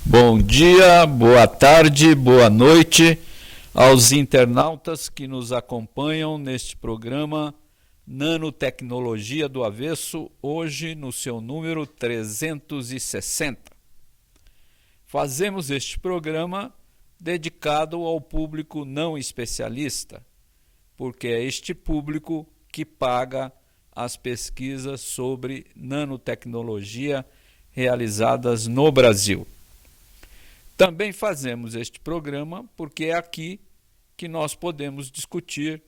Bom dia, boa tarde, boa noite aos internautas que nos acompanham neste programa Nanotecnologia do Avesso, hoje no seu número 360. Fazemos este programa dedicado ao público não especialista, porque é este público que paga as pesquisas sobre nanotecnologia realizadas no Brasil. Também fazemos este programa porque é aqui que nós podemos discutir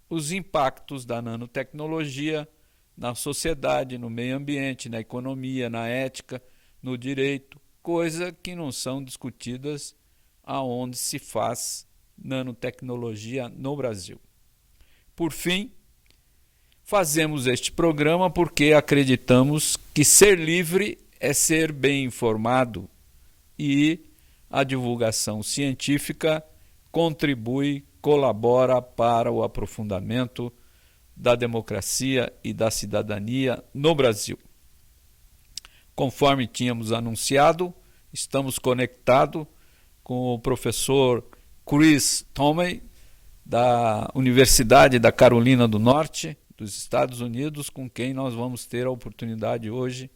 os impactos da nanotecnologia na sociedade, no meio ambiente, na economia, na ética, no direito, coisa que não são discutidas aonde se faz nanotecnologia no Brasil. Por fim, fazemos este programa porque acreditamos que ser livre é ser bem informado e a divulgação científica contribui, colabora para o aprofundamento da democracia e da cidadania no Brasil. Conforme tínhamos anunciado, estamos conectados com o professor Chris TOUMEY, da Universidade da Carolina do Norte, dos Estados Unidos, com quem nós vamos ter a oportunidade hoje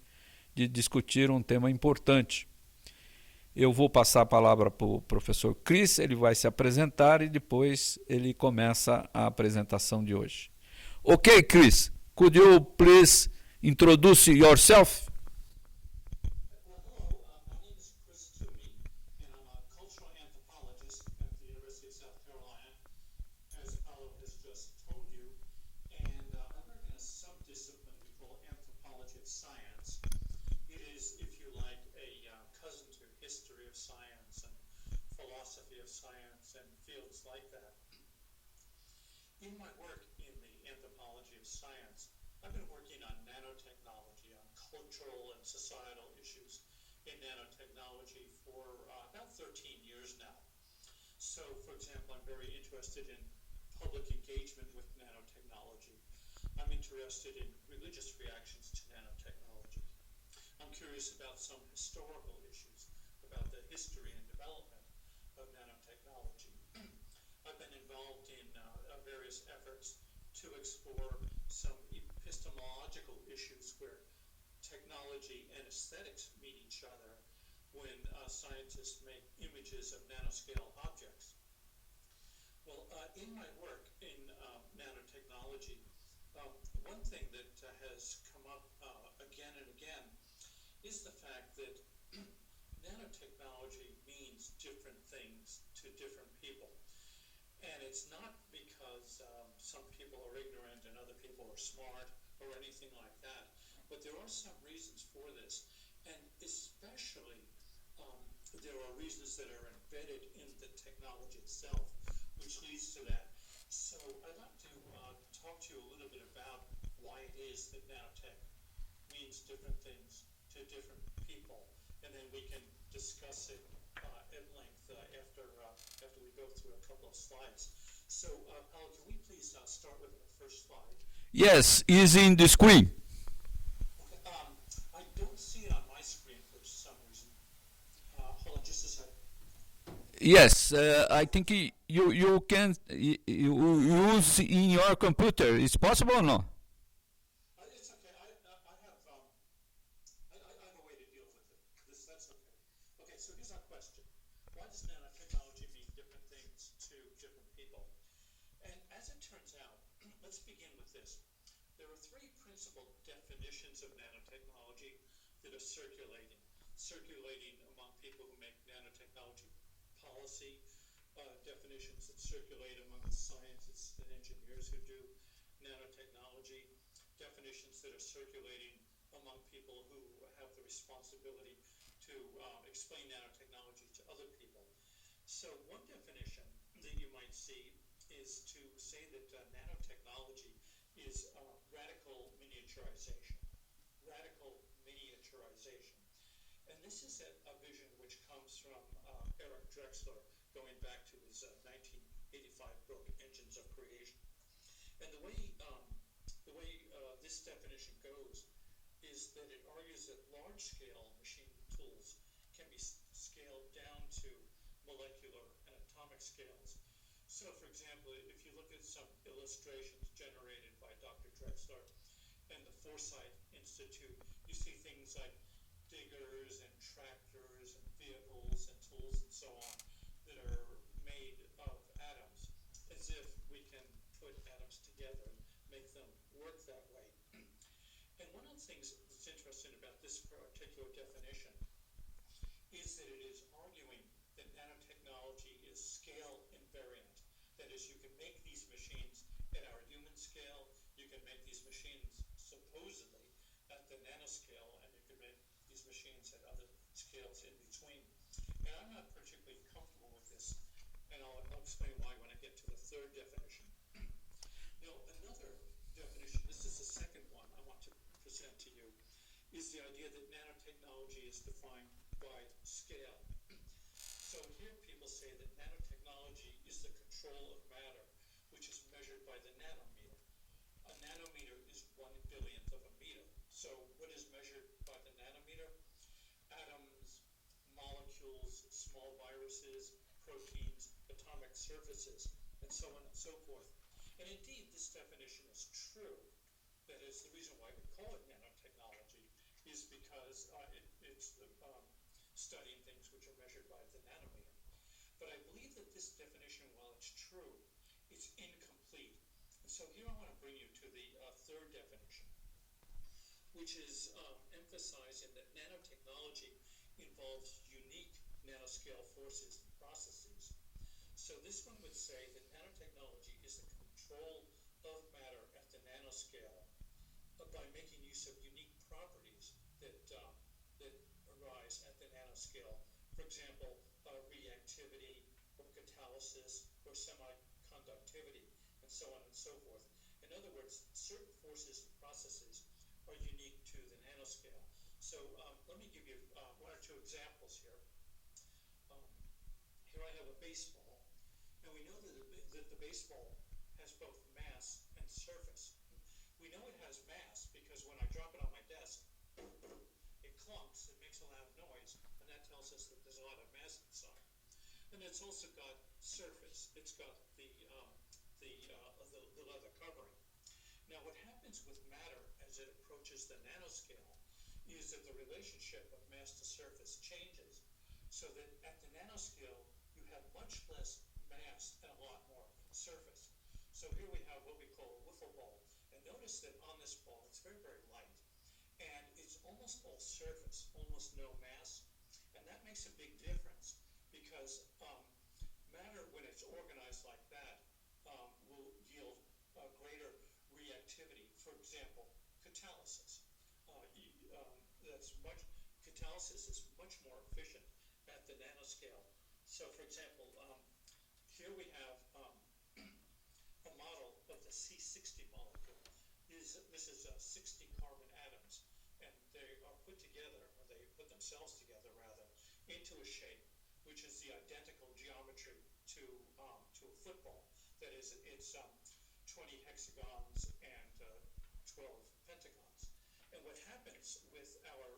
de discutir um tema importante. Eu vou passar a palavra para o professor Chris, ele vai se apresentar e depois ele começa a apresentação de hoje. Ok, Chris, could you please introduce yourself? Hello, my name is Chris TOUMEY, and I'm a cultural anthropologist at the University of South Carolina, as Paulo has just told you, and I work in a subdiscipline we call anthropology of science. It is, if you like, a cousin to history of science and philosophy of science and fields like that. In my work in the anthropology of science, I've been working on nanotechnology, on cultural and societal issues in nanotechnology for about 13 years now. So, for example, I'm very interested in public engagement with nanotechnology. I'm interested in religious reactions to nanotechnology. I'm curious about some historical issues, about the history and development of nanotechnology. I've been involved in various efforts to explore some epistemological issues where technology and aesthetics meet each other when scientists make images of nanoscale objects. Well, in my work in nanotechnology, one thing that has come up again and again is the fact that nanotechnology means different things to different people. And it's not because some people are ignorant and other people are smart or anything like that, but there are some reasons for this. And especially, there are reasons that are embedded in the technology itself, which leads to that. So I'd like to talk to you a little bit about why it is that nanotech means different things to different people, and then we can discuss it at length after we go through a couple of slides. So, Paulo, can we please start with our first slide? Yes, is in the screen. Okay, I don't see it on my screen for some reason. Hold on just a second. Yes, I think you can use in your computer. Is possible or no? It's okay. I have a way to deal with it. That's okay. Okay, so here's our question. Why does nanotechnology mean different things to different people? And as it turns out, let's begin with this. There are three principal definitions of nanotechnology that are circulating among people who make nanotechnology policy, definitions that circulate among the scientists and engineers who do nanotechnology, definitions that are circulating among people who have the responsibility to explain nanotechnology to other people. So one definition that you might see is to say that nanotechnology is radical miniaturization. Radical miniaturization. And this is a vision which comes from Eric Drexler, going back to his 1985 book, Engines of Creation. And the way this definition goes is that it argues that large-scale machine tools can be scaled down to molecular and atomic scales. So, for example, if you look at some illustrations generated by Dr. Drexler and the Foresight Institute, you see things like diggers and tractors and vehicles and tools and so on that are made of atoms, as if we can put atoms together and make them work that way. And one of the things that's interesting about this particular definition is that it is arguing that nanotechnology is scale invariant. That is, you can make these machines at our human scale, you can make these machines supposedly at the nanoscale, and you can make these machines at other scales in between. And I'm not particularly comfortable with this, and I'll explain why when I get to the third definition. Now, another definition, this is the second one I want to present to you, is the idea that nanotechnology is defined by scale. So here people say that nanotechnology is the control of matter, which is measured by the nanometer. A nanometer is 1/billionth of a meter. So what is measured by the nanometer? Atoms, molecules, small viruses, proteins, atomic surfaces, and so on and so forth. And indeed, this definition is true. That is, the reason why we call it nanotechnology is because it's studying things which are measured by the nanometer. But I believe that this definition, while it's true, it's incomplete. And so here I want to bring you to the third definition, which is emphasizing that nanotechnology involves unique nanoscale forces and processes. So this one would say that nanotechnology is the control of matter at the nanoscale by making use of unique properties that arise at the nanoscale. For example, reactivity, or catalysis, or semiconductivity, and so on and so forth. In other words, certain forces and processes are unique to the nanoscale. So let me give you one or two examples here. Here I have a baseball, and we know that the baseball has both mass and surface. We know it has mass because when I drop it on my desk, it clunks, it makes a loud noise, and that tells us that there's a lot of mass inside. And it's also got surface. It's got the leather covering. Now, what happens with matter as it approaches the nanoscale is that the relationship of mass to surface changes, so that at the nanoscale you have much less mass and a lot more surface. So here we have what we call a wiffle ball. And notice that on this ball, it's very, very light. And it's almost all surface, almost no mass. And that makes a big difference because matter, when it's organized like that, will yield greater reactivity. For example, catalysis. Catalysis is much more efficient at the nanoscale. So, for example, here we have a model of the C60 molecule. This is 60 carbon atoms, and they are put together, or they put themselves together rather, into a shape which is the identical geometry to a football. That is, it's 20 hexagons and 12 pentagons. And what happens with our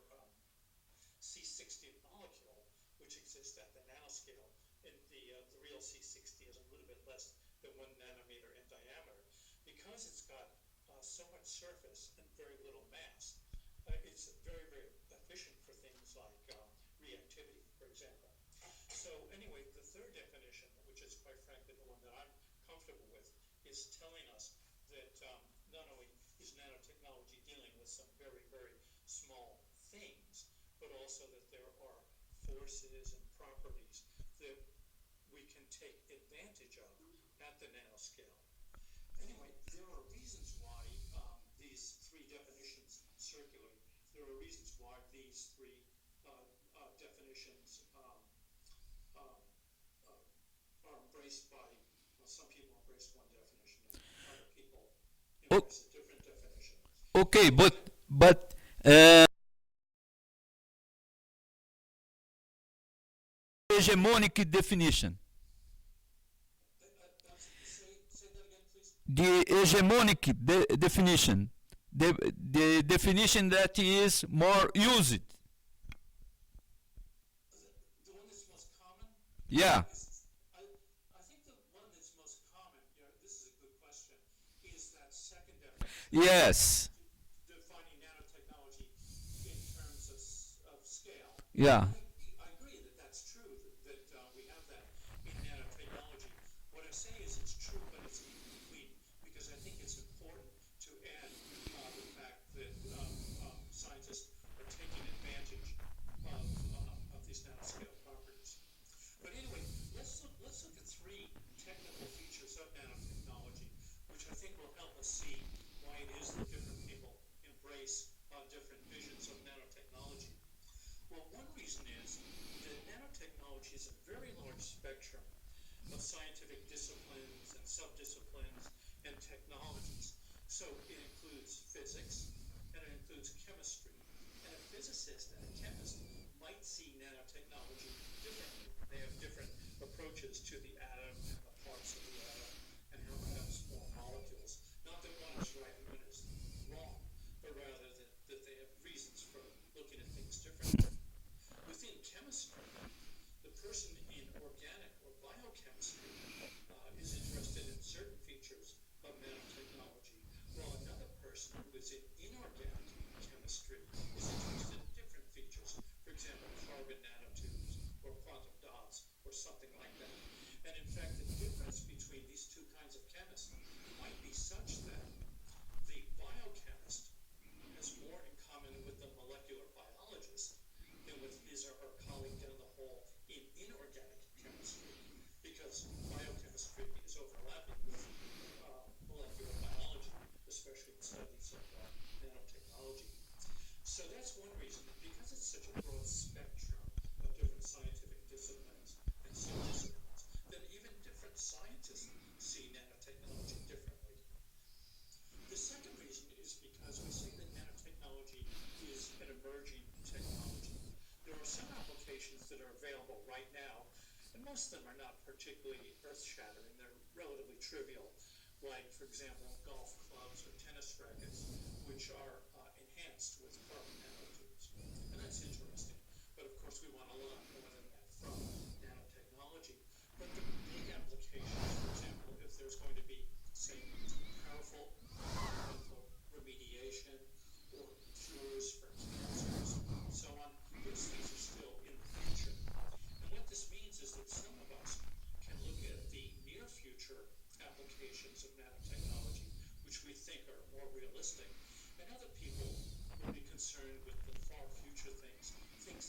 C60 molecule, which exists at the nanoscale, and the real C60 is a little bit less than 1 nanometer in diameter, because it's got so much surface and very little mass. It's very, very efficient for things like reactivity, for example. So anyway, the third definition, which is quite frankly the one that I'm comfortable with, is telling us that not only is nanotechnology dealing with some very, very small things, but also that there are forces and properties that we can take advantage of at the nanoscale. Anyway, there are reasons why these three definitions circulate. There are reasons why these three definitions are embraced by, some people embrace one definition and other people embrace a different definition. Okay, but hegemonic definition. Say that again, please. The hegemonic definition. The definition that is more used. The one that's most common? Yeah. I think the one that's most common, this is a good question, is that second definition. Yes. Defining nanotechnology in terms of scale. Yeah. I agree that that's true, that we have that in nanotechnology. What I say is it's true, but it's incomplete, because I think it's important to add the fact that scientists are taking advantage of these nanoscale properties. But anyway, let's look at three technical features of nanotechnology, which I think will help us see why it is that different people embrace different visions of nanotechnology. Well, one reason is that nanotechnology is a very large spectrum of scientific disciplines and subdisciplines and technologies. So it includes physics and it includes chemistry. And a physicist and a chemist might see nanotechnology differently. They have different approaches to the atom and the parts of the atom and how atoms form molecules. Not that one is right and one is wrong, but rather that they have reasons for looking at things differently. Within chemistry, the person in organic or biochemistry is interested in certain features of nanotechnology, while another person who is in inorganic chemistry is interested in different features. For example, carbon nanotubes or quantum dots or something like that. And in fact, the difference between these two kinds of chemists might be such that the biochemist has more in common with the molecular biologist than with his or her colleague down the hall in inorganic chemistry, because biochemistry is overlapping with molecular biology, especially in studies of nanotechnology. So that's one reason, that because it's such a broad spectrum of different scientific disciplines and subdisciplines, that even different scientists see nanotechnology differently. The second reason is because we say that nanotechnology is an emerging technology. There are some applications that are available right now, and most of them are not particularly earth-shattering. They're relatively trivial, like, for example, golf clubs or tennis rackets, which are enhanced with carbon nanotubes. And that's interesting. But of course, we want a lot more than that from nanotechnology. But the big applications, for example, if there's going to be, say, powerful environmental remediation or cures for cancers, and so on, those things are still in the future. And what this means is that some of us can look at the near future applications of nanotechnology, which we think are more realistic, and other people will be concerned with the far future things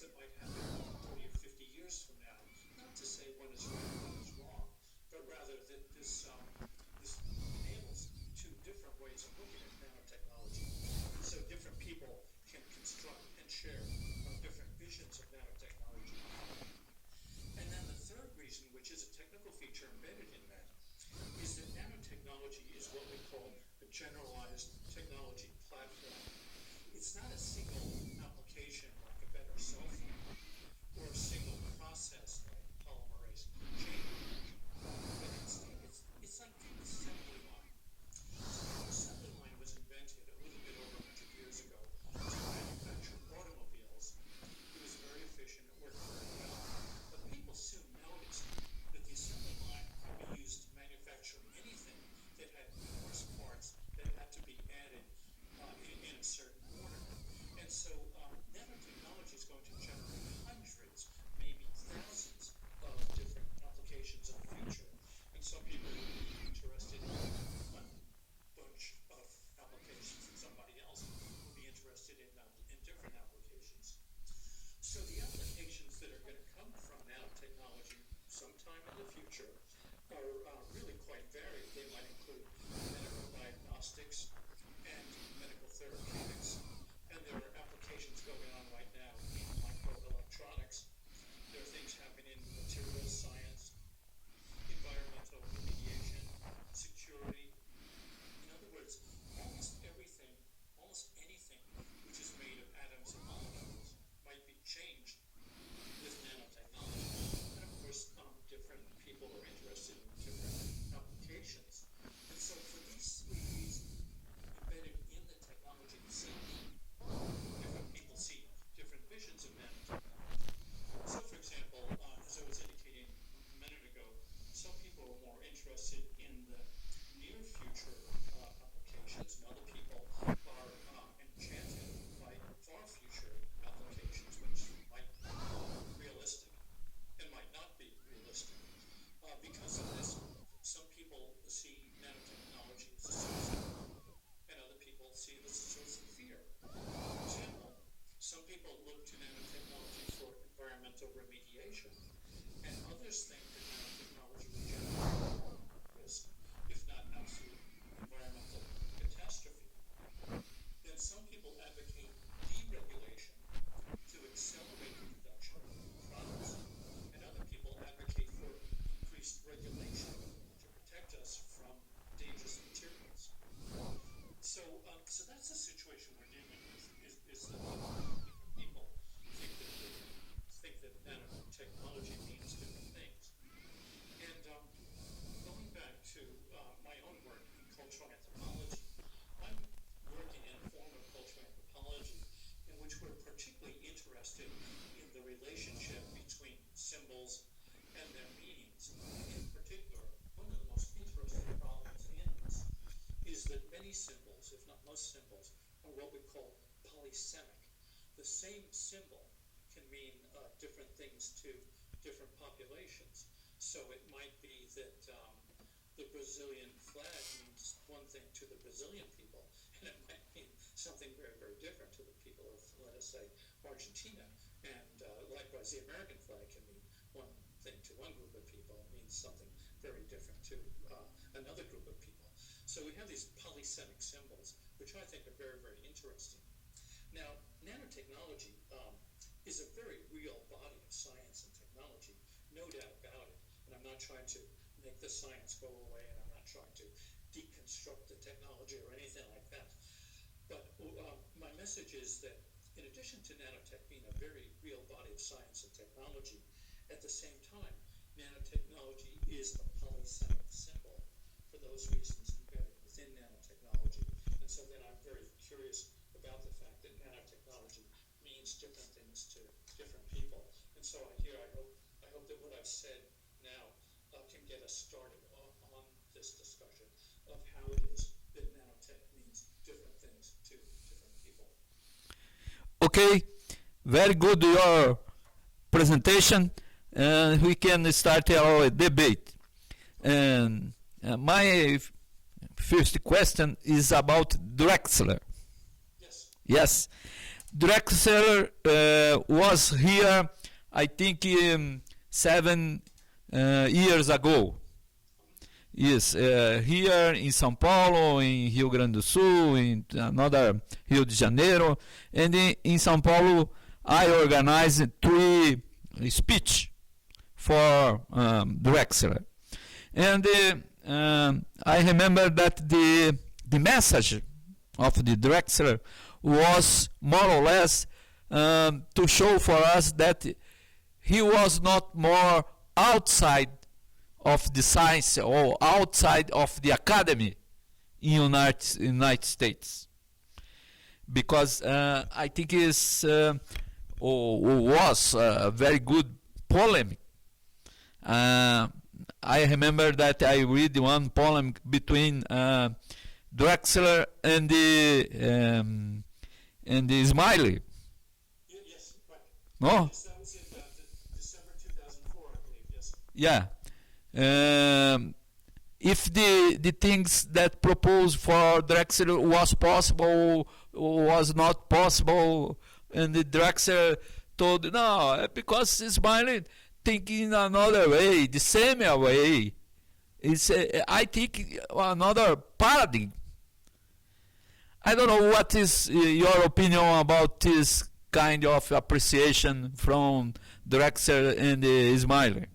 that might happen 40 or 50 years from now. Not to say one is right and one is wrong, but rather that this enables two different ways of looking at nanotechnology. So different people can construct and share different visions of nanotechnology. And then the third reason, which is a technical feature embedded in that, is that nanotechnology is what we call a generalized technology platform. It's not a single application like a better cell phone or a single process like polymerase chain reaction, but it's like the assembly line. So the assembly line was invented a little bit over 100 years ago to manufacture automobiles. It was very efficient, it worked very well, but people soon noticed that the assembly line could be used to manufacture anything that had numerous parts that had to be added in a certain order. And so nanotechnology is going to generate hundreds, maybe thousands of different applications in the future. And some people will be interested in one bunch of applications, and somebody else will be interested in different applications. So the applications that are going to come from nanotechnology sometime in the future are really quite varied. They might include medical diagnostics and medical therapeutics. And there are applications going on right now in microelectronics. There are things happening in materials science, environmental remediation, security. In other words, almost everything, almost anything which is made of atoms and molecules might be changed with nanotechnology. And of others think that nanotechnology will generate risk, if not absolute environmental catastrophe. Then some people advocate deregulation to accelerate the production of products, and other people advocate for increased regulation to protect us from dangerous materials. So that's the situation we're dealing with. Is that people think that nanotechnology means different things. And going back to my own work in cultural anthropology, I'm working in a form of cultural anthropology in which we're particularly interested in the relationship between symbols and their meanings. In particular, one of the most interesting problems in this is that many symbols, if not most symbols, are what we call polysemic. The same symbol can mean different things to different populations. So it might be that the Brazilian flag means one thing to the Brazilian people, and it might mean something very, very different to the people of, let us say, Argentina. And likewise, the American flag can mean one thing to one group of people, and means something very different to another group of people. So we have these polysemic symbols, which I think are very, very interesting. Now, nanotechnology is a very real body of science and technology, no doubt about it. And I'm not trying to make the science go away, and I'm not trying to deconstruct the technology or anything like that. But my message is that in addition to nanotech being a very real body of science and technology, at the same time, nanotechnology is a polysemic symbol for those reasons embedded within nanotechnology. And so then I'm very curious about the fact that nanotechnology means different things to different people. And so I hope that what I've said now can get us started on this discussion of how it is that nanotech means different things to different people. Okay, very good your presentation, and we can start our debate. And my first question is about Drexler. Yes, Drexler was here, I think, 7 years ago. Yes, here in São Paulo, in Rio Grande do Sul, in another Rio de Janeiro, and in São Paulo, I organized 3 speech for Drexler. And I remember that the message of the Drexler was more or less to show for us that he was not more outside of the science or outside of the academy in United States, because I think is was a very good polemic. I remember that I read one polemic between Drexler and the Smiley. Yes, right. No? Yes, that was in December 2004, I believe, yes. Yeah. If the things that proposed for Drexler was possible or was not possible, and the Drexler told no, because Smiley thinking another way, the same way. It's I think another paradigm. I don't know what is your opinion about this kind of appreciation from Drexler and Smiley.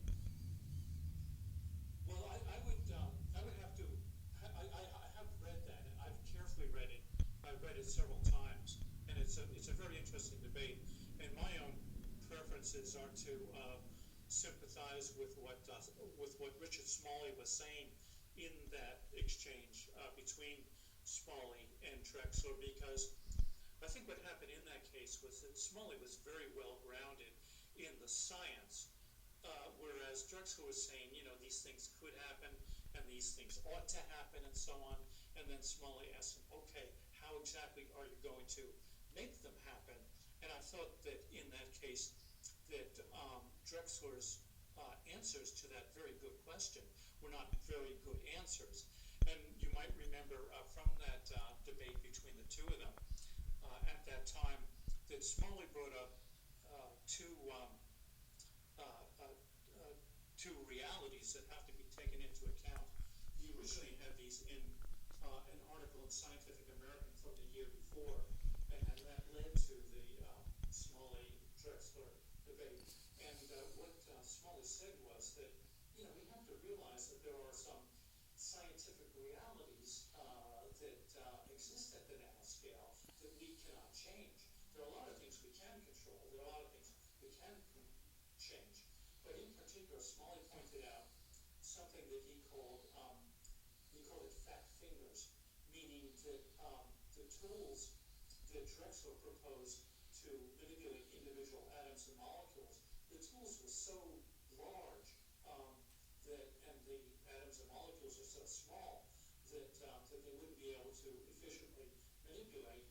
Well, I would have to. I have read that, and I've carefully read it. I've read it several times, and it's a very interesting debate. And my own preferences are to sympathize with what Richard Smalley was saying in that exchange between Smalley and Drexler, because I think what happened in that case was that Smalley was very well grounded in the science, whereas Drexler was saying, these things could happen and these things ought to happen and so on. And then Smalley asked him, okay, how exactly are you going to make them happen? And I thought that in that case that Drexler's answers to that very good question were not very good answers. And you might remember from that debate between the two of them at that time that Smalley brought up two two realities that have to be taken into account. He originally had these in an article in Scientific American from the year before, and that led to the Smalley-Drexler debate. And what Smalley said was that, we have to realize that there are some scientific realities that exist at the nanoscale that we cannot change. There are a lot of things we can control. There are a lot of things we can change. But in particular, Smalley pointed out something that he called it fat fingers, meaning that the tools that Drexler proposed to manipulate individual atoms and molecules, the tools were so large and the atoms and molecules are so small that they wouldn't be able to efficiently manipulate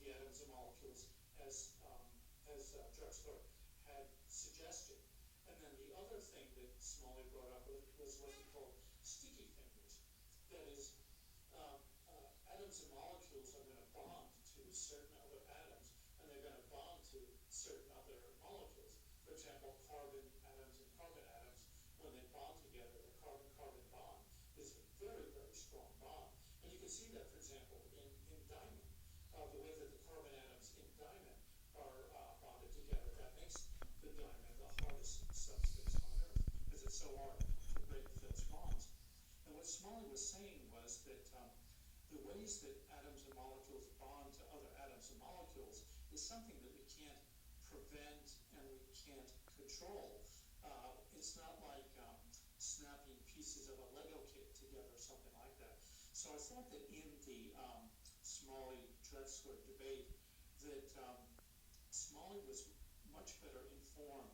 the atoms and molecules as Drexler had suggested. And then the other thing that Smalley brought up was what he called sticky fingers. That is, atoms and molecules are going to bond to certain other atoms, and they're going to bond to certain other molecules. For example, carbon atoms and carbon atoms, when they bond together, the carbon-carbon bond is a very, very strong bond. And you can see that, for example, in diamond. The way that the carbon atoms in diamond are bonded together, that makes the diamond the hardest substance on Earth, because it's so hard to break those bonds. And what Smalley was saying was that the ways that atoms and molecules bond to other atoms and molecules is something that we can't prevent and we can't control. It's not like snapping pieces of a Lego kit together or something like that. So I thought that in the Smalley-Drexler debate that Smalley was much better informed,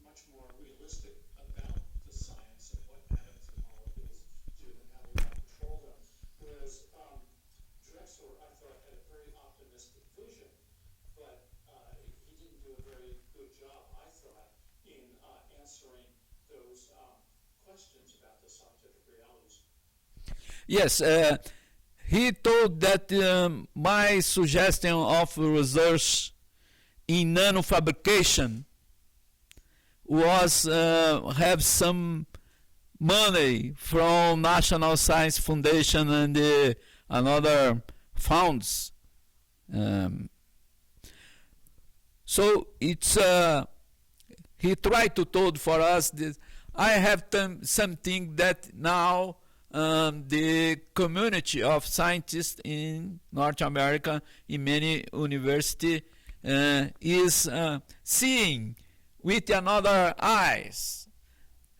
much more realistic about the science of what atoms and molecules do and how we can control them. Whereas Drexler, I thought, had a very optimistic vision, but he didn't do a very good job, I thought, in answering those questions about the scientific realities. Yes, he told that my suggestion of research in nanofabrication was have some money from National Science Foundation and another funds. So it's he tried to told for us that I have something that now the community of scientists in North America, in many universities, is seeing with another eyes.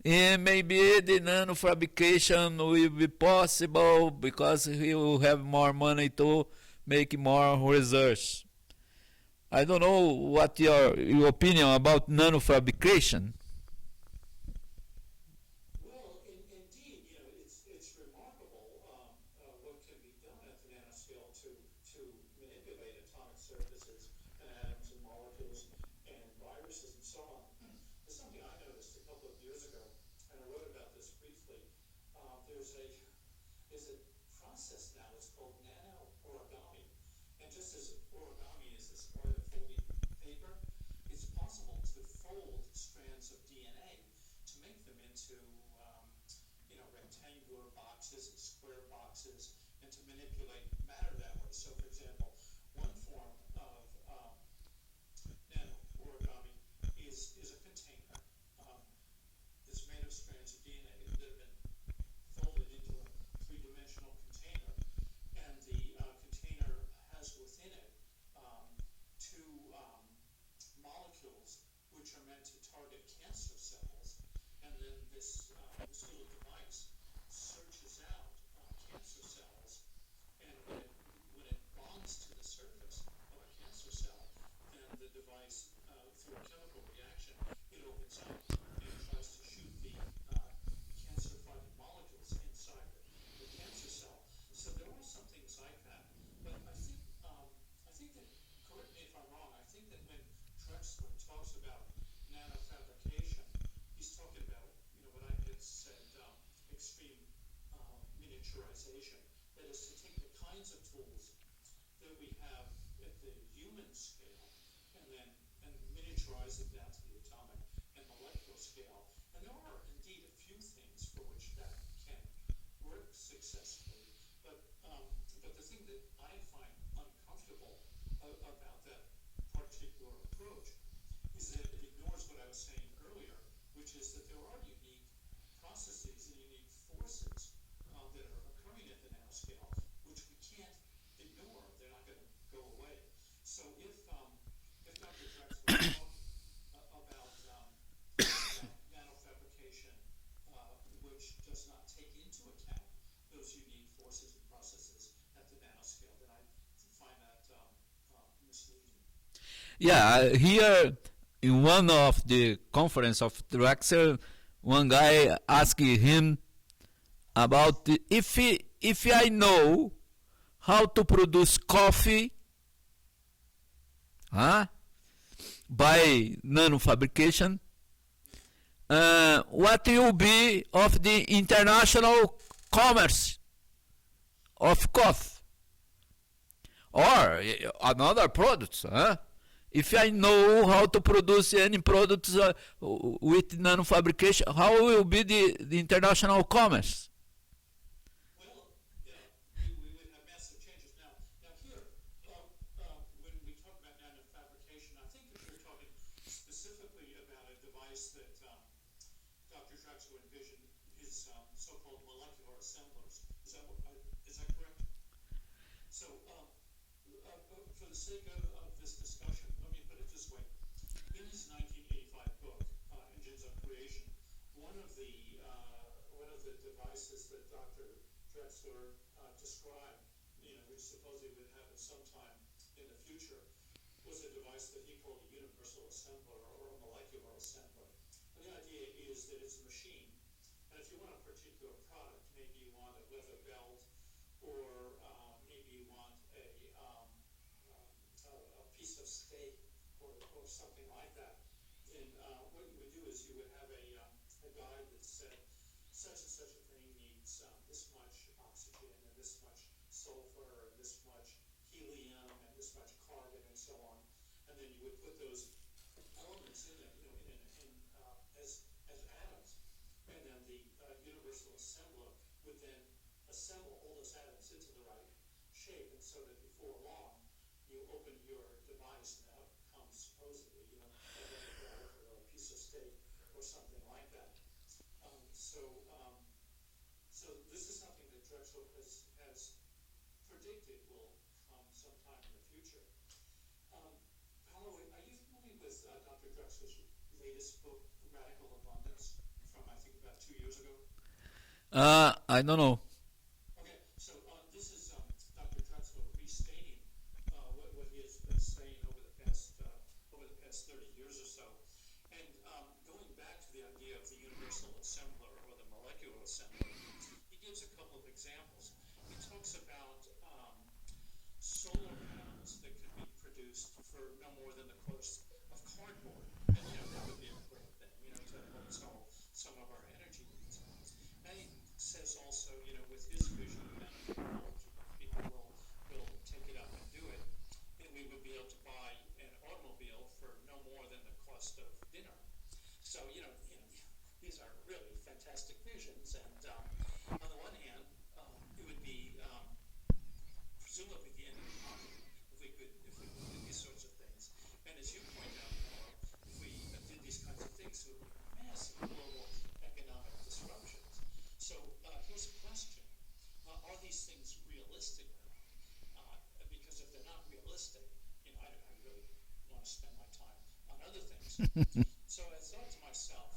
And maybe the nanofabrication will be possible because he will have more money to make more research. I don't know what your opinion about nanofabrication. Well, indeed, it's remarkable what can be done at the nanoscale to manipulate atomic surfaces and atoms and molecules and viruses and so on. There's something I noticed a couple of years ago, and I wrote about this briefly. There's a process now that's called nano origami, and just as origami is this art of folding paper, it's possible to fold strands of DNA to make them into rectangular boxes and square boxes, and to manipulate matter that way. So, for example, one form of nano origami is a container that's made of strands of DNA that have been folded into a three-dimensional container, and the container has within it two molecules which are meant to target cancer cells, and then this little device searches out cancer cells, and when it bonds to the surface of a cancer cell, then the device, through a chemical reaction, it opens up and tries to shoot the cancer-fighting molecules inside the cancer cell. So there are some things like that, but I think that, correct me if I'm wrong, I think that when Drexler talks about nanofabrication, he's talking about what I had said, extreme miniaturization. That is to take the kinds of tools that we have at the human scale and miniaturize it down to the atomic and molecular scale, and there are indeed a few things for which that can work successfully, but the thing that I find uncomfortable about that particular approach is that it ignores what I was saying earlier, which is that there are unique processes and unique forces that are occurring at the nanoscale, which we can't ignore. They're not going to go away. So if Dr. Drexler is talking about nanofabrication, which does not take into account those unique forces and processes at the nanoscale, then I find that misleading. Yeah, here in one of the conference of Drexel, one guy asked him about if I know how to produce coffee, by nanofabrication, what will be of the international commerce of coffee or another products, if I know how to produce any products with nanofabrication, how will be the international commerce? Well, we would have massive changes. Now here, when we talk about nanofabrication, I think if you're talking specifically about a device that Dr. Drexler envisioned, his so-called molecular assemblers. Is that correct? So, for the sake of this discussion, let me put it this way. In his 1985 book, Engines of Creation, one of the devices that Dr. Drexler described, which supposedly would happen sometime in the future, was a device that he called a universal assembler or a molecular assembler. And the idea is that it's a machine. And if you want a particular product, maybe you want a leather belt, or maybe you want a piece of steak or something like that, then what you would do is you would have a guide that said such and such a thing needs this much oxygen and this much sulfur and this much helium and this much carbon and so on. And then you would put those elements in it, as atoms. And then the universal assembler would then assemble all those atoms into the right shape, and so that before long you open your device and out comes supposedly, a leather belt or a piece of steak or something like that. So this is something that Drexel has predicted will come sometime in the future. Paolo, are you familiar with Dr. Drexler's latest book, Radical Abundance, from I think about 2 years ago? I don't know. Okay, so this is Dr. Drexler restating what he has been saying over the past 30 years or so, and going back to the idea of the universal assembler or the molecular assembler. He gives a couple of examples. He talks about solar panels that could be produced for no more than the cost of cardboard, and that would be a great thing, to help solve some of our energy needs. And he says also, with his vision of nanotechnology, people will take it up and do it, and we would be able to buy an automobile for no more than the cost of dinner. So, these are really fantastic visions, and on the one hand, it would be presumably the end of poverty if we could do these sorts of things. And as you point out, Paula, if we did these kinds of things, it would be massive global economic disruptions. So here's a question. Are these things realistic or not? Because if they're not realistic, I really want to spend my time on other things. So I thought to myself,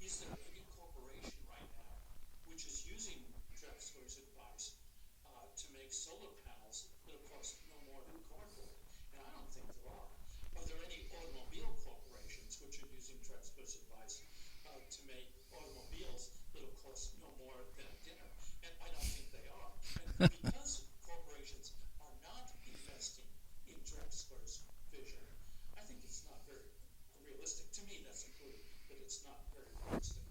is there any corporation right now which is using Drexler's advice to make solar panels that cost no more than cardboard? And I don't think there are. Are there any automobile corporations which are using Drexler's advice to make automobiles that will cost no more than a dinner? And I don't think they are. And because corporations are not investing in Drexler's vision, I think it's not very realistic. To me, that's included, but it's not very realistic.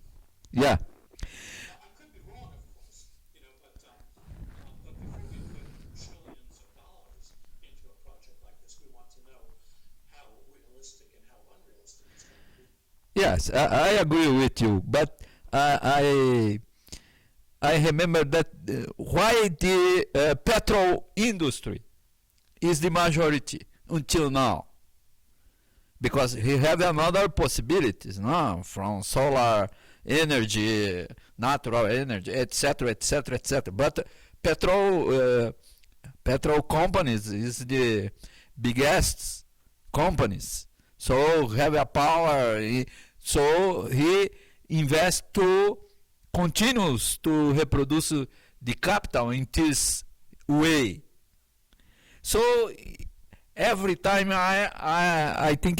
Yeah. Now, I could be wrong, of course, but before we put trillions of dollars into a project like this, we want to know how realistic and how unrealistic it's going to be. Yes, I agree with you, but I remember that why the petrol industry is the majority until now, because he have another possibilities, no, from solar energy, natural energy, etc., etc., etc. But petrol companies is the biggest companies, so have a power. So he invests to continues to reproduce the capital in this way. So every time I think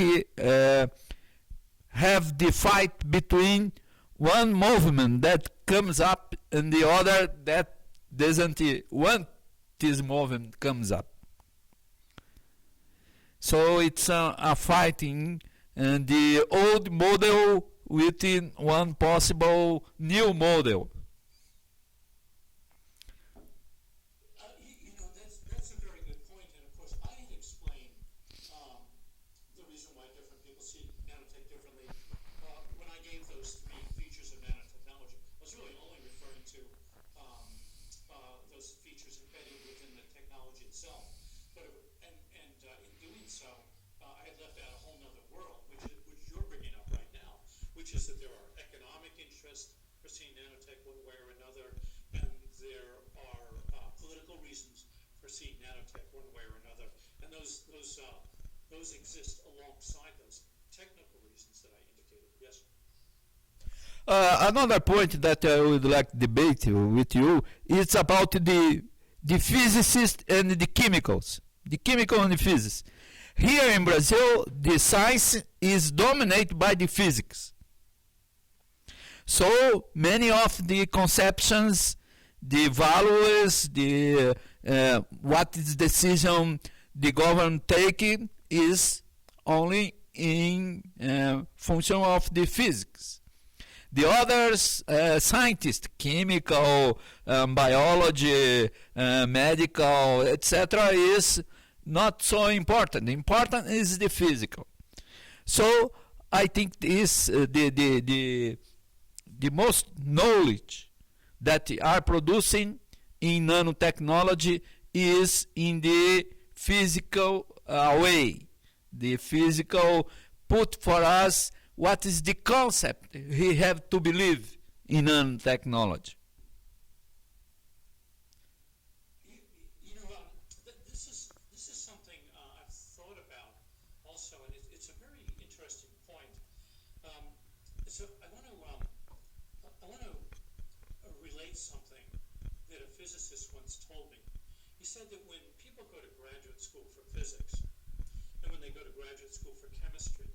have the fight between one movement that comes up and the other that doesn't want this movement comes up. So it's a fighting and the old model within one possible new model. That's a very good point, and of course I had explained the reason why different people see nanotech differently. When I gave those three features of nanotechnology, I was really only referring to those features embedded within the technology itself. But in doing so, I had left out a whole other world, which you're bringing up right now, which is that there are economic interests for seeing nanotech one way or another, and there are political reasons for seeing nanotech one way or another, and those exist alongside those technical reasons that I indicated. Yes. Another point that I would like to debate with you is about the physicists and the chemicals, the chemical and the physics. Here in Brazil, the science is dominated by the physics. So many of the conceptions, the values, the what is decision the government taking is only in function of the physics. The others, scientists, chemical, biology, medical, etc., is not so important. Important is the physical. So I think this the most knowledge that are producing in nanotechnology is in the physical way. The physical put for us what is the concept we have to believe in nanotechnology. This is something I've thought about also, and it's a very interesting point. So I want to relate something that a physicist once told me. He said that when people go to graduate school for physics, and when they go to graduate school for chemistry,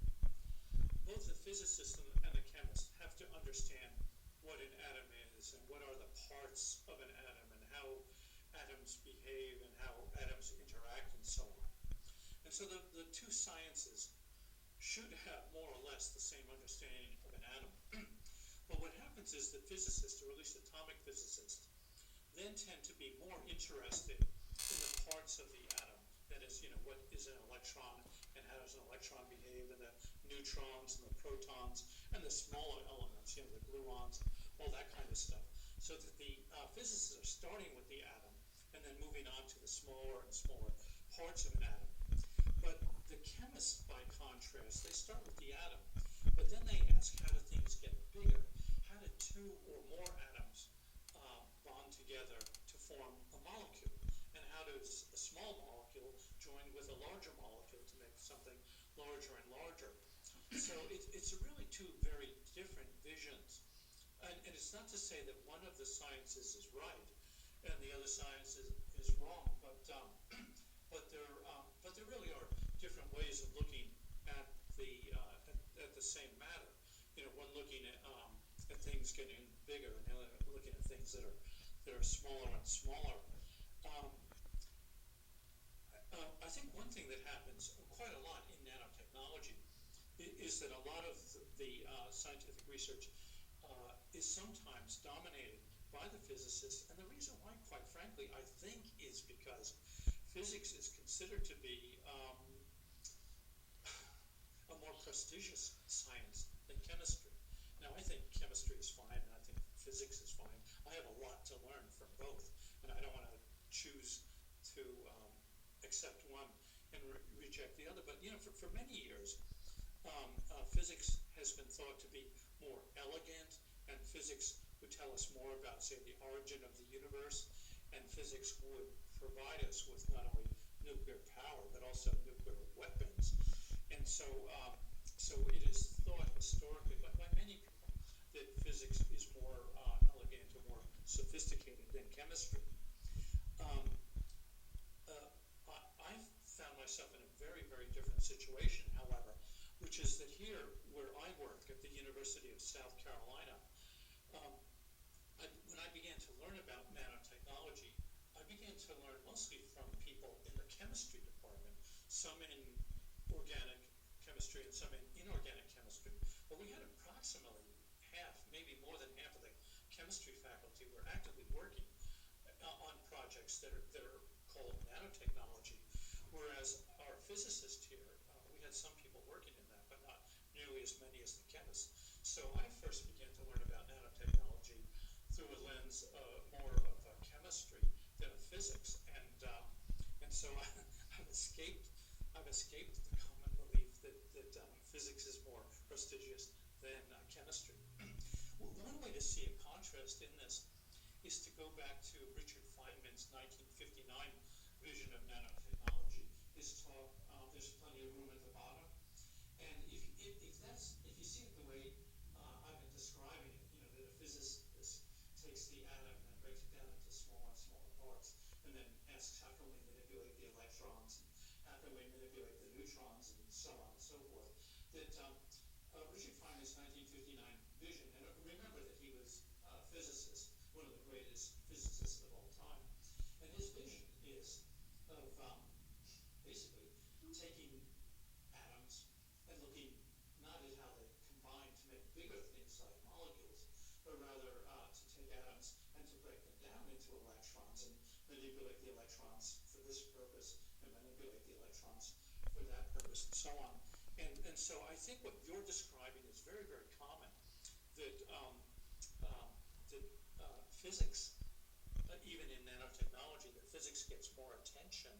both the physicist and the chemist have to understand what an atom is and what are the parts of an atom and how atoms behave and how atoms interact and so on. And so the two sciences should have more or less the same understanding of an atom. But what happens is that physicists, or at least atomic physicists, then tend to be more interested in the parts of the atom. That is, what is an electron and how does an electron behave, and the neutrons and the protons and the smaller elements, the gluons, all that kind of stuff. So that the physicists are starting with the atom and then moving on to the smaller and smaller parts of an atom. But the chemists, by contrast, they start with the atom, but then they ask, how do things get bigger? How do two or more atoms bond together to form a molecule? And how does a small molecule join with a larger molecule to make something larger and larger? So it's really two very different visions. And it's not to say that one of the sciences is right and the other science is wrong, but there really are different ways of looking at the same matter. One looking at things getting bigger, and the other looking at things that are smaller and smaller. I think one thing that happens quite a lot in nanotechnology is that a lot of the scientific research is sometimes dominated by the physicists, and the reason why, quite frankly, I think is because physics is considered to be a more prestigious science than than chemistry. Now, I think chemistry is fine, and I think physics is fine. I have a lot to learn from both, and I don't want to choose to accept one and reject the other. But, for many years, physics has been thought to be more elegant, and physics would tell us more about, say, the origin of the universe, and physics would provide us with not only nuclear power, but also nuclear weapons. And so it is thought historically by many people that physics is more elegant or more sophisticated than chemistry. I found myself in a very, very different situation, however, which is that here, where I work at the University of South Carolina, when I began to learn about nanotechnology, I began to learn mostly from people in the chemistry department, some in organic chemistry and some in inorganic chemistry. But we had approximately half, maybe more than half of the chemistry faculty were actively working on projects that are called nanotechnology, whereas our physicists here, we had some people working in that, but not nearly as many as the chemists. So I first began to learn about nanotechnology through a lens more of chemistry than of physics, and so I've escaped the common belief that physics is more prestigious than chemistry. One way to see a contrast in this is to go back to Richard Feynman's 1959 vision of nanotechnology. His talk, There's Plenty of Room at the Bottom, and if you see it the way I've been describing it, that a physicist takes the atom and breaks it down into smaller and smaller parts, and then asks how can we manipulate the electrons, and how can we manipulate the neutrons, and so on and so forth. That Richard Feynman's 1959 vision, and remember that he was a physicist, one of the greatest physicists of all time, and his vision is of basically taking atoms and looking not at how they combine to make bigger things like molecules, but rather to take atoms and to break them down into electrons and manipulate the electrons for this purpose and manipulate the electrons for that purpose and so on. And so I think what you're describing is very, very common, that physics, even in nanotechnology, that physics gets more attention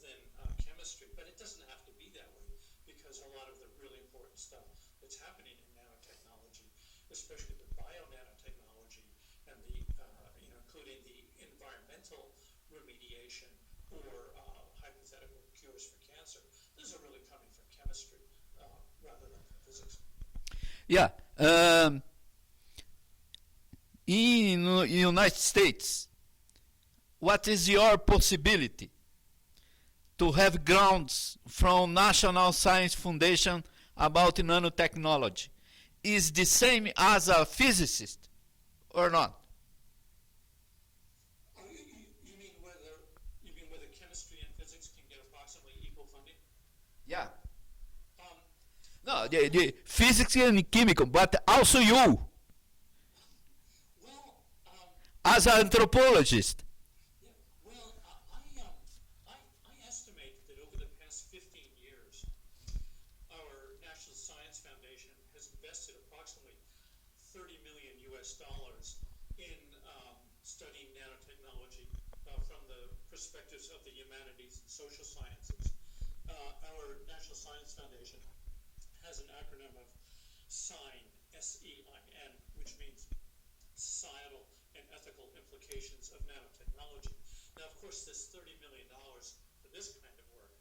than chemistry, but it doesn't have to be that way, because a lot of the really important stuff that's happening in nanotechnology, especially the bio-nanotechnology and the, including the environmental remediation or hypothetical cures for cancer, those are really coming from chemistry rather than from physics. Yeah. In the United States, what is your possibility to have grounds from National Science Foundation about nanotechnology? Is the same as a physicist or not? You mean whether chemistry and physics can get approximately equal funding? Yeah. No, the physics and chemical, but also you, as an anthropologist. Yeah, well, I estimate that over the past 15 years, our National Science Foundation has invested approximately $30 million in studying nanotechnology from the perspectives of the humanities and social sciences. Our National Science Foundation has an acronym of SIGN, S-E-I-N, which means societal and ethical implications of nanotechnology. Now, of course, this $30 million for this kind of work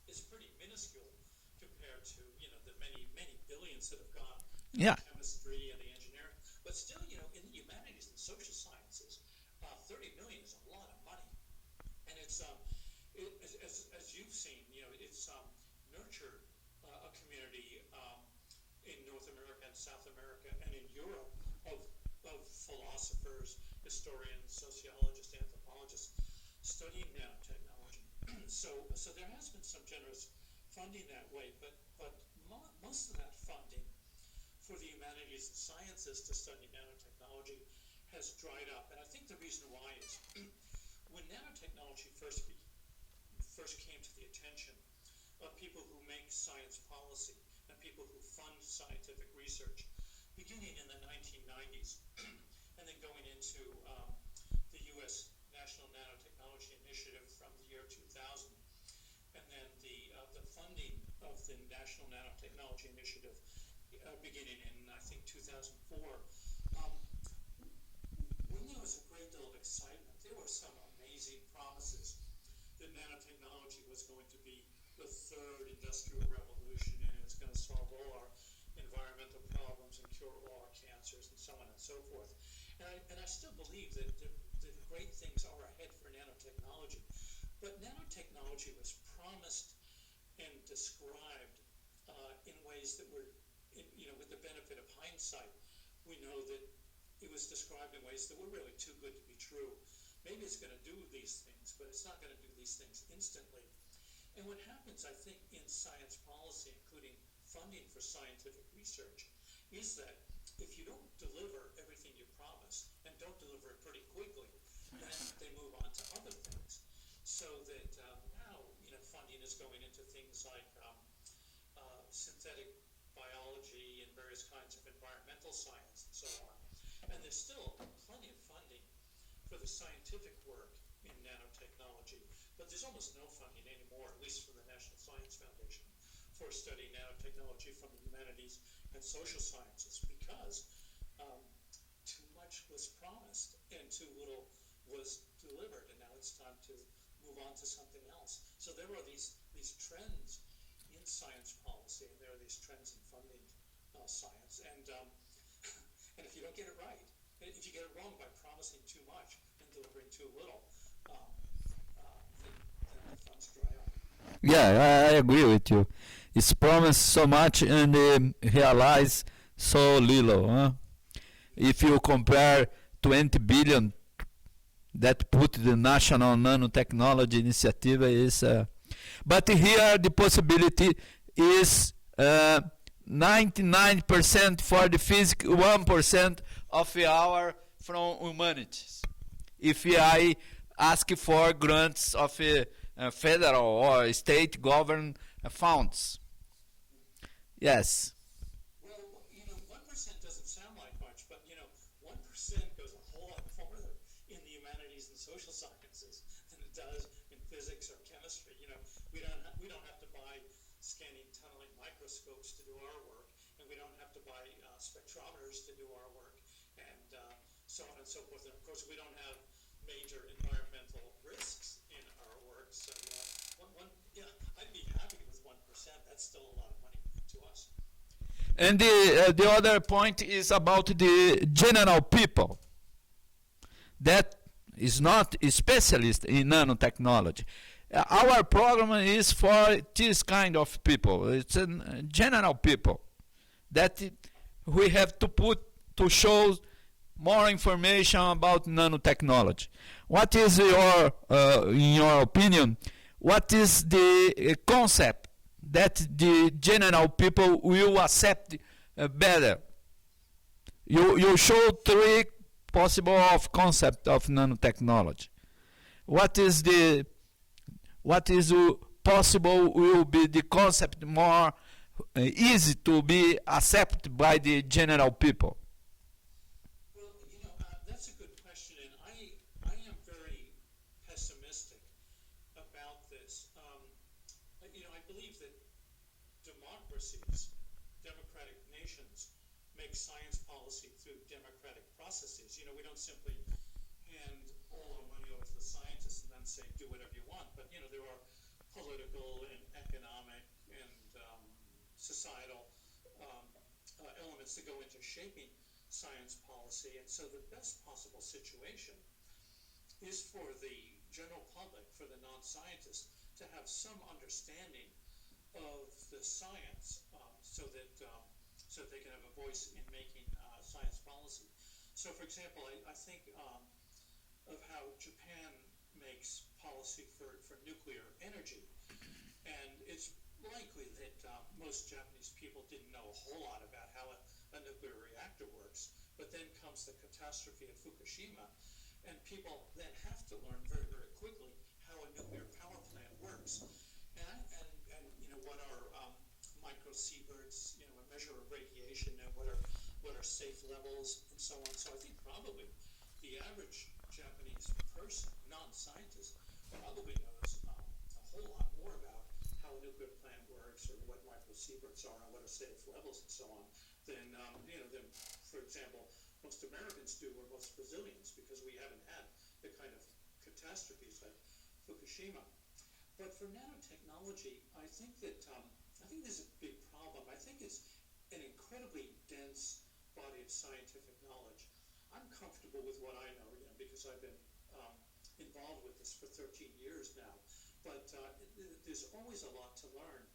is pretty minuscule compared to, the many, many billions that have gone in the chemistry and the engineering. But still, in the humanities and social sciences, $30 million is a lot of money. And it's, as you've seen, it's nurtured a community in North America and South America and in Europe of philosophers, historians, sociologists, anthropologists studying nanotechnology. So there has been some generous funding that way, but most of that funding for the humanities and sciences to study nanotechnology has dried up. And I think the reason why is when nanotechnology first came to the attention of people who make science policy and people who fund scientific research, beginning in the 1990s, and then going into the U.S. National Nanotechnology Initiative from the year 2000, and then the funding of the National Nanotechnology Initiative beginning in, I think, 2004. When there was a great deal of excitement, there were some amazing promises that nanotechnology was going to be the third industrial revolution, and it was going to solve all our environmental problems and cure all our cancers and so on and so forth. And I still believe that the great things are ahead for nanotechnology. But nanotechnology was promised and described in ways that were, with the benefit of hindsight, we know that it was described in ways that were really too good to be true. Maybe it's going to do these things, but it's not going to do these things instantly. And what happens, I think, in science policy, including funding for scientific research, is that if you don't deliver everything you promise, and don't deliver it pretty quickly, then they move on to other things. So that now, funding is going into things like synthetic biology and various kinds of environmental science and so on. And there's still plenty of funding for the scientific work in nanotechnology, but there's almost no funding anymore, at least from the National Science Foundation, for studying nanotechnology from the humanities and social sciences, because too much was promised and too little was delivered, and now it's time to move on to something else. So there are these trends in science policy, and there are these trends in funding science, and if you don't get it right, if you get it wrong by promising too much and delivering too little, then the funds dry up. Yeah, I agree with you. It's promised so much and realize so little. Huh? If you compare 20 billion that put the National Nanotechnology Initiative is, but here the possibility is 99% for the physics, 1% of our from humanities. If I ask for grants of federal or state government funds. Yes. Well, 1% doesn't sound like much, but 1% goes a whole lot farther in the humanities and social sciences than it does in physics or chemistry. We don't have to buy scanning tunneling microscopes to do our work, and we don't have to buy spectrometers to do our work, and so on and so forth. And of course, we don't have major environmental risks in our work. So I'd be happy with 1%. That's still a lot of money to us. And the other point is about the general people that is not a specialist in nanotechnology. Our program is for this kind of people. It's general people that we have to put to show more information about nanotechnology. What is your, in your opinion, what is the concept that the general people will accept better? You show three possible of concept of nanotechnology. What is possible will be the concept more easy to be accepted by the general people? Well, that's a good question, and I am very pessimistic about this. I believe that democracies, democratic nations, make science policy through democratic processes. We don't simply hand all our money over to the scientists and then say, do whatever you want. But, there are political and economic and societal elements that go into shaping science policy. And so the best possible situation is for the general public, for the non-scientists, to have some understanding of the science so that they can have a voice in making science policy. So, for example, I think of how Japan makes policy for nuclear energy. And it's likely that most Japanese people didn't know a whole lot about how a nuclear reactor works. But then comes the catastrophe at Fukushima, and people then have to learn very, very quickly how a nuclear power plant works. And what are microsieverts what are safe levels, and so on. So I think probably the average Japanese person, non-scientist, probably knows a whole lot more about how a nuclear plant works or what microsieverts are and what are safe levels and so on than, than, for example, most Americans do or most Brazilians, because we haven't had the kind of catastrophes like Fukushima. But for nanotechnology, I think there's a big problem. I think it's an incredibly dense body of scientific knowledge. I'm comfortable with what I know, because I've been involved with this for 13 years now. But there's always a lot to learn.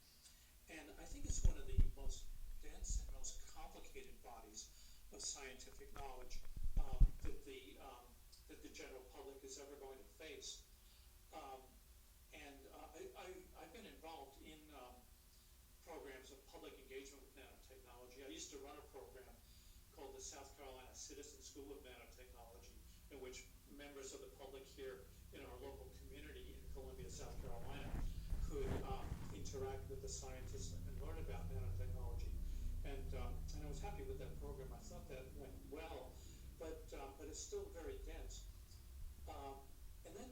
And I think it's one of the most dense and most complicated bodies of scientific knowledge that the general public is ever going to face. I've been involved in programs of public engagement with nanotechnology. I used to run a program called the South Carolina Citizen School of Nanotechnology, in which members of the public here in our local community in Columbia, South Carolina, could interact with the scientists and learn about nanotechnology. And I was happy with that program. I thought that went well, but it's still very dense. And then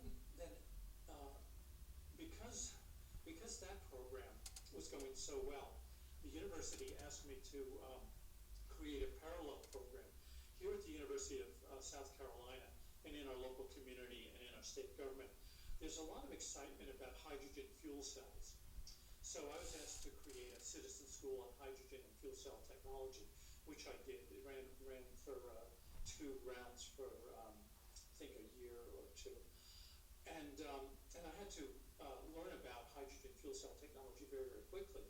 because that program was going so well, the university asked me to create a parallel program here at the University of South Carolina and in our local community and in our state government. There's a lot of excitement about hydrogen fuel cells. So I was asked to create a citizen school on hydrogen and fuel cell technology, which I did. It ran for 2 rounds for I think a year or 2, and I had to learn about hydrogen fuel cell technology very, very quickly.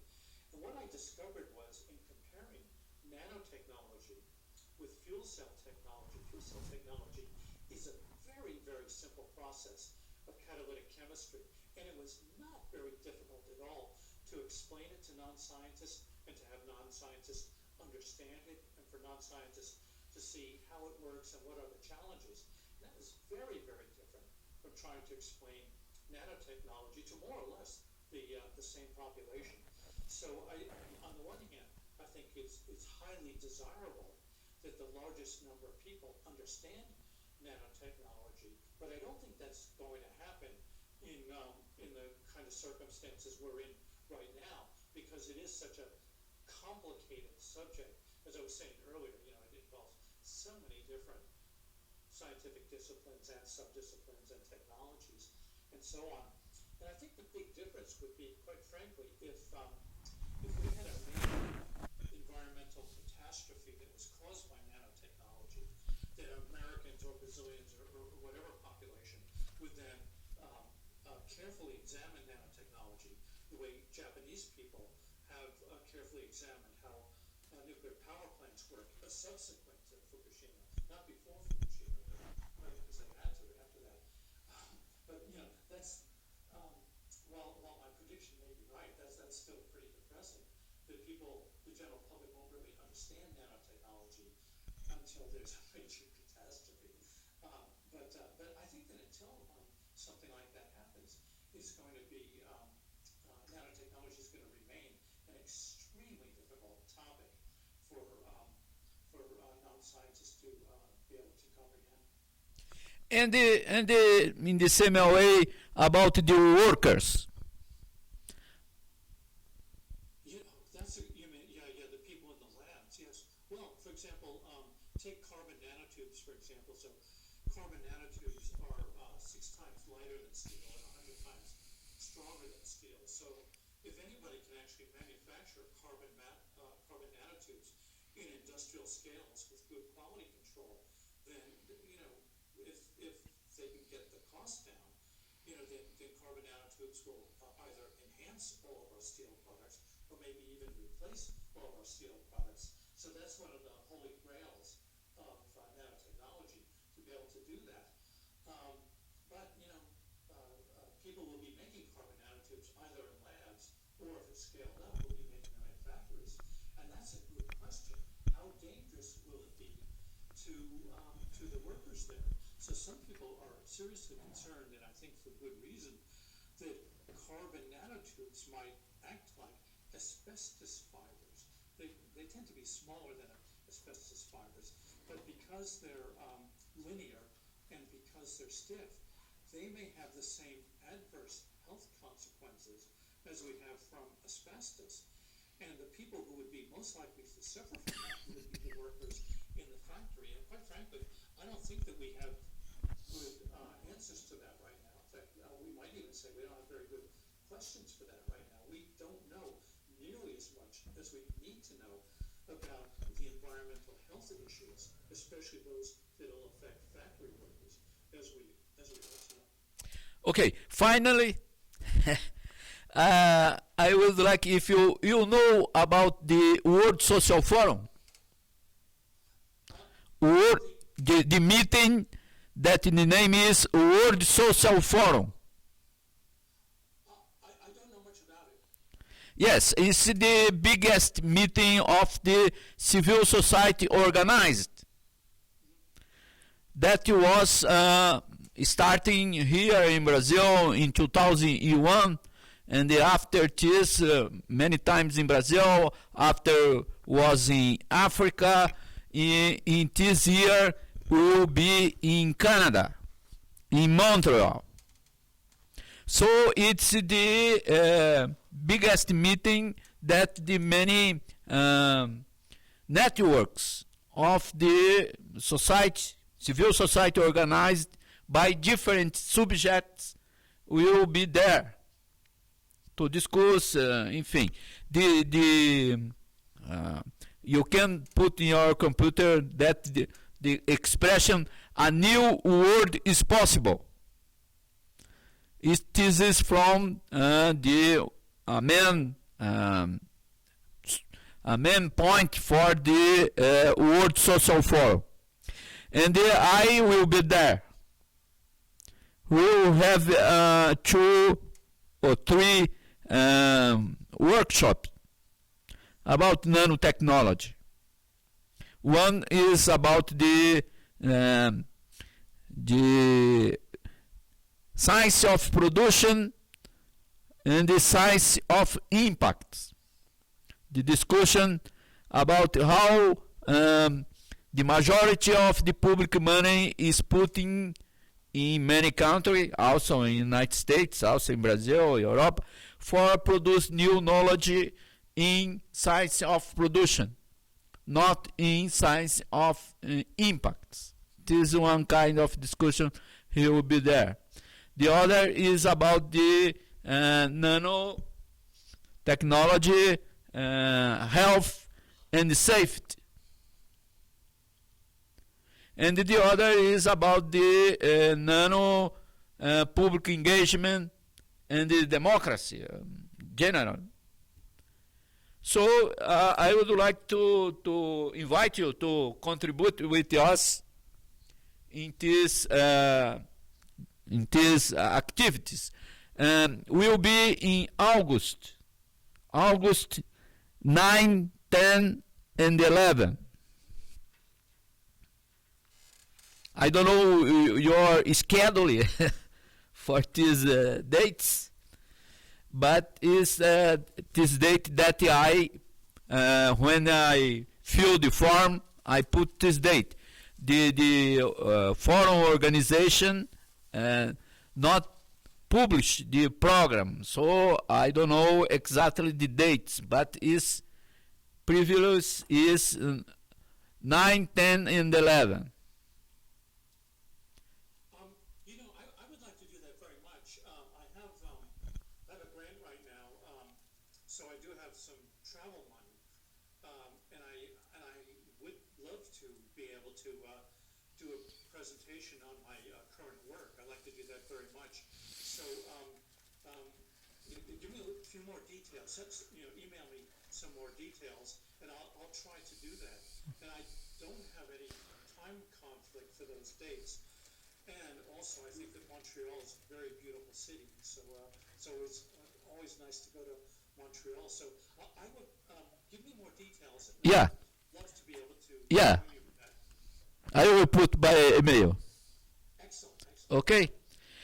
And what I discovered was, in comparing nanotechnology with fuel cell technology is a very, very simple process of catalytic chemistry, and it was not very difficult at all to explain it to non-scientists and to have non-scientists understand it, and for non-scientists to see how it works and what are the challenges. And that was very, very different from trying to explain nanotechnology to more or less the same population. So on the one hand, I think it's highly desirable that the largest number of people understand nanotechnology, but I don't think that's going to happen in the kind of circumstances we're in right now, because it is such a complicated subject. As I was saying earlier, it involves so many different scientific disciplines and subdisciplines and technologies and so on. And I think the big difference would be, quite frankly, if we had a major environmental catastrophe that was caused by nanotechnology, that Americans or Brazilians or whatever population would then carefully examine nanotechnology the way Japanese people have carefully examined how nuclear power plants work subsequent to Fukushima, not before Fukushima, but because they had to after that. But that's while my prediction may be right, that's still pretty depressing. That the general public won't really understand nanotechnology until there's a major catastrophe. But I think that until something like that happens, it's going to be nanotechnology is going to remain an extremely difficult topic for non-scientists to be able to comprehend. And in the same way about the workers. The people in the labs, yes. Well, for example, take carbon nanotubes, for example. So carbon nanotubes are 6 times lighter than steel and 100 times stronger than steel. So if anybody can actually manufacture carbon nanotubes in industrial scales with good quality control, then if they can get the cost down, then carbon nanotubes will either enhance all of our steel products or maybe even replace all of our steel products. So that's one of the holy grails of nanotechnology, to be able to do that. But people will be making carbon nanotubes either in labs or, if it's scaled up, will be making them in factories. And that's a good question. How dangerous will it be to the workers there? So some people are seriously concerned, and I think for good reason, that carbon nanotubes might act like asbestos fibers. They tend to be smaller than a asbestos fibers, but because they're linear and because they're stiff, they may have the same adverse health consequences as we have from asbestos. And the people who would be most likely to suffer from that would be the workers in the factory. And quite frankly, I don't think that we have good answers to that right now. In fact, we might even say we don't have very good questions for that right now. We don't know nearly as much as we need to know about the environmental health issues, especially those that will affect factory workers, as we also know. Okay, finally, I would like if you know about the World Social Forum, the meeting that the name is World Social Forum. I don't know much about it. Yes, it's the biggest meeting of the civil society organized. That was starting here in Brazil in 2001, and after this, many times in Brazil, after was in Africa. In this year, will be in Canada, in Montreal. So it's the biggest meeting that the many networks of the society, civil society organized by different subjects will be there to discuss, enfim. You can put in your computer that the expression "a new world is possible." This is from the main point for the World Social Forum, and I will be there. We will have 2 or 3 workshops about nanotechnology. One is about the science of production and the science of impact. The discussion about how the majority of the public money is putting in many countries, also in the United States, also in Brazil, Europe, for produce new knowledge in science of production, not in science of impacts. This is one kind of discussion. He will be there. The other is about the nanotechnology, health and safety. And the other is about the nano public engagement and the democracy general. So I would like to invite you to contribute with us in these activities. We'll be in August 9, 10, and 11. I don't know your schedule for these dates, but it's this date that when I fill the form, I put this date. The forum organization not publish the program, so I don't know exactly the dates, but is previous is 9, 10, and 11. I would like to do that very much. I have a grant right now, so I do have some travel money, and I would love to be able to do a presentation on my current work. I'd like to do that very much. So give me a few more details. Email me some more details, and I'll try to do that. And I don't have any time conflict for those dates. And also, I think that Montreal is a very beautiful city, so it's always nice to go to Montreal. So I would give me more details. Yeah. I'd love to be able to. Yeah. I will put by email. Excellent. Okay.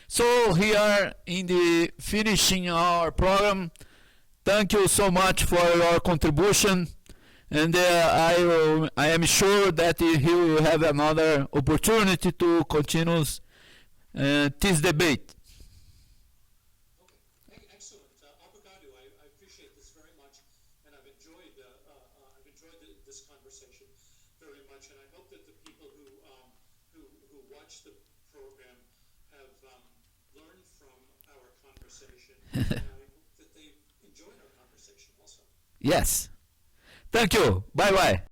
So here in the finishing our program, thank you so much for your contribution, And I am sure that he will have another opportunity to continue this debate. Okay, excellent. Obrigado. I appreciate this very much, and I've enjoyed this conversation very much, and I hope that the people who watch the program have learned from our conversation, and I hope that they've enjoyed our conversation also. Yes. Thank you. Bye-bye.